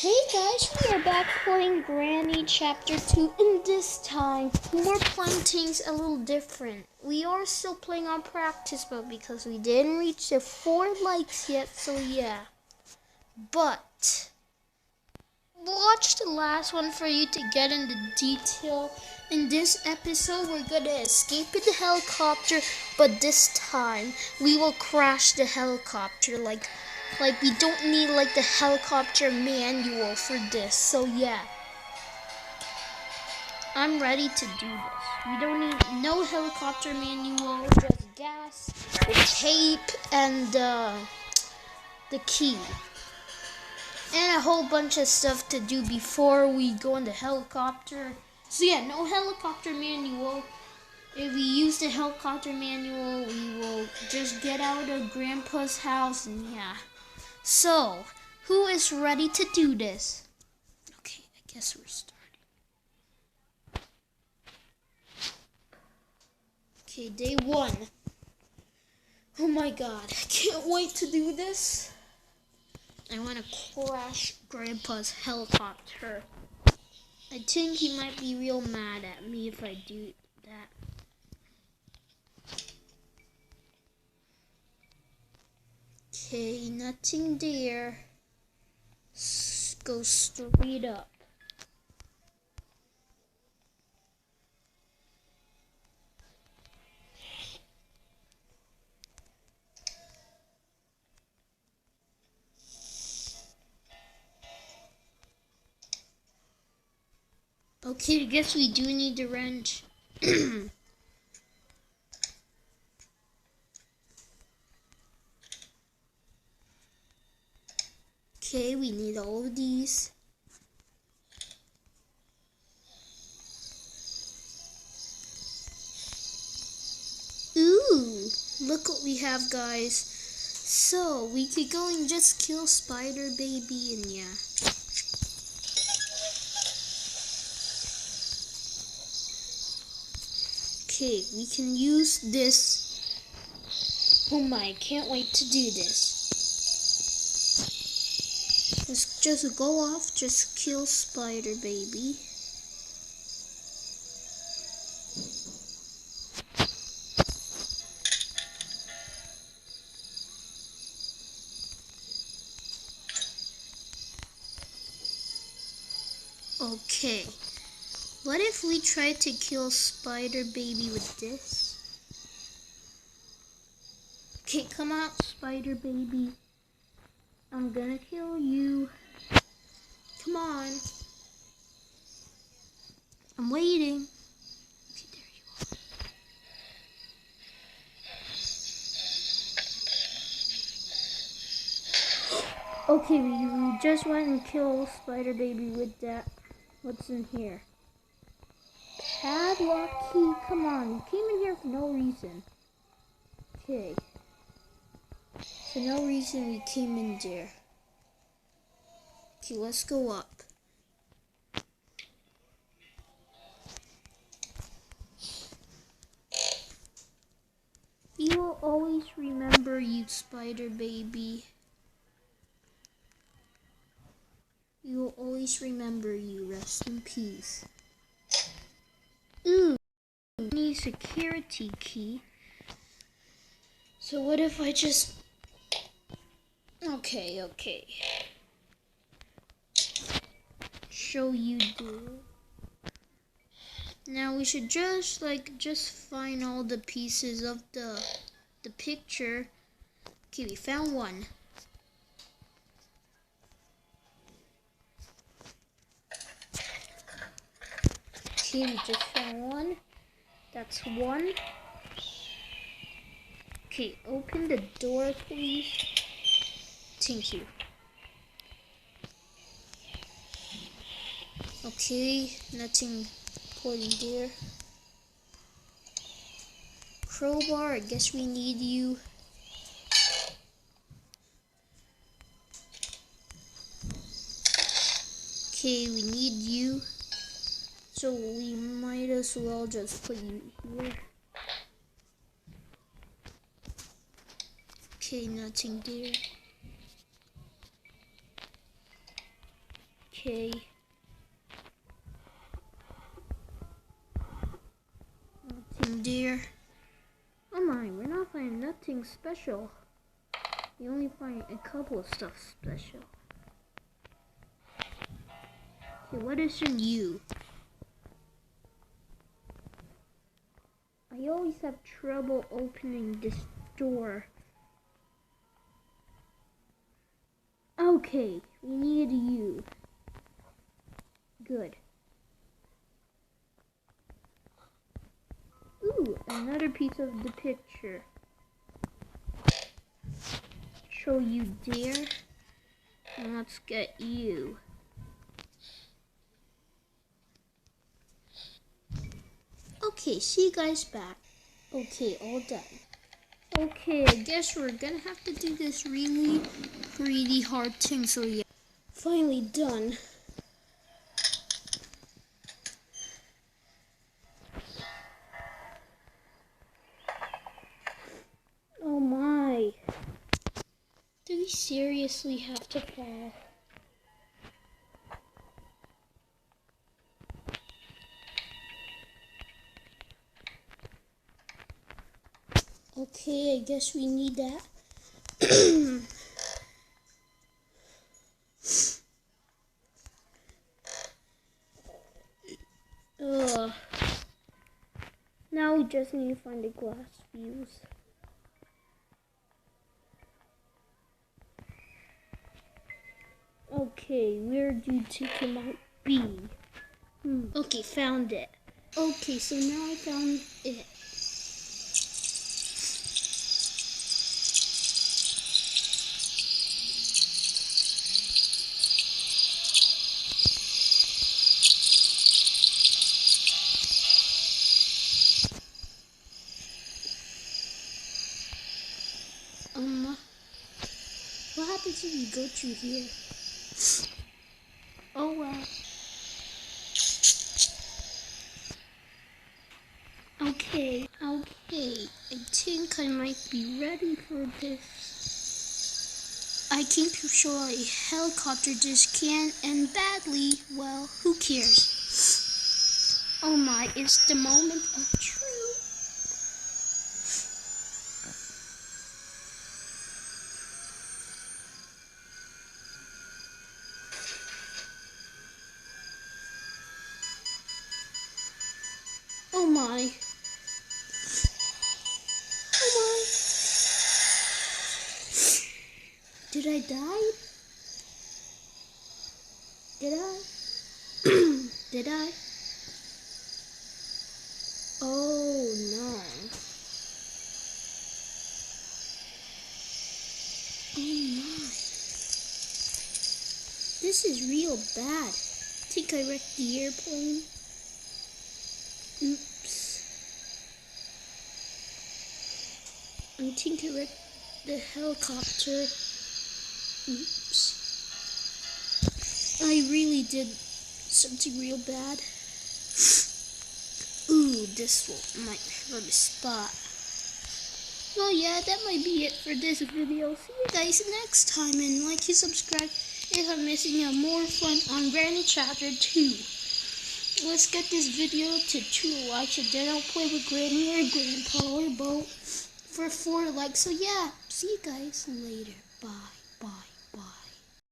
Hey guys, we are back playing Granny Chapter 2, and this time we're playing things a little different. We are still playing on practice mode because we didn't reach the 4 likes yet, so yeah. But watch the last one for you to get in the detail. In this episode, we're gonna escape in the helicopter, but this time we will crash the helicopter. Like we don't need like the helicopter manual for this. So yeah, I'm ready to do this. We don't need no helicopter manual, just gas, the tape, and the key. And a whole bunch of stuff to do before we go in the helicopter. So yeah, no helicopter manual. If we use the helicopter manual, we will just get out of Grandpa's house and yeah. So, who is ready to do this? Okay, I guess we're starting. Okay, day 1. Oh my god, I can't wait to do this. I want to crash Grandpa's helicopter. I think he might be real mad at me if I do that. Okay, nothing there. Go straight up. Okay, I guess we do need the wrench. Okay, we need all of these. Ooh, look what we have, guys. So, we could go and just kill Spider Baby and yeah. Okay, we can use this. Oh my, I can't wait to do this. Let's just go off, just kill Spider Baby. Okay, what if we try to kill Spider Baby with this? Okay, come out, Spider Baby. I'm gonna kill you. Come on. I'm waiting. Okay, there you are. Okay, we just went and killed Spider Baby with that. What's in here? Padlock key. Come on, you came in here for no reason. Okay. For no reason we came in there. Okay, let's go up. We will always remember you, Spider Baby. We will always remember you. Rest in peace. Ooh, we need a security key. So what if I just... Okay. Show you do. Now we should just find all the pieces of the picture. Okay, we found one. Okay, we just found one. That's one. Okay, open the door, please. Thank you. Okay, nothing important there. Crowbar, I guess we need you. Okay, we need you. So we might as well just put you here. Okay, nothing there. Okay. Nothing there. Oh my, we're not finding nothing special. We only find a couple of stuff special. Okay, what is in you? I always have trouble opening this door. Okay, we need you. Good. Ooh, another piece of the picture. Show you there. And let's get you. Okay, see you guys back. Okay, all done. Okay, I guess we're gonna have to do this really hard thing, so yeah. Finally done. Oh my. Do we seriously have to fall? Okay, I guess we need that. Ugh. Now we just need to find the glass fuse. Okay, where do you think it might be? Okay, found it. Okay, so now I found it. What happens if you go through here? Oh well. Okay, I think I might be ready for this. I came to show a helicopter just can't end badly. Well, who cares? Oh my, it's the moment of truth. Oh my. Oh my. Did I die? Did I? Did I? Oh no. Oh my. This is real bad. I think I wrecked the airplane. Oops. I think I wrecked the helicopter. Oops. I really did something real bad. Ooh, this one might have a spot. Well, yeah, that might be it for this video. See you guys next time, and like and subscribe if I'm missing out more fun on Granny Chapter 2. Let's get this video to 2 likes, and then I'll play with Granny or Grandpa or both for 4 likes. So yeah, see you guys later. Bye.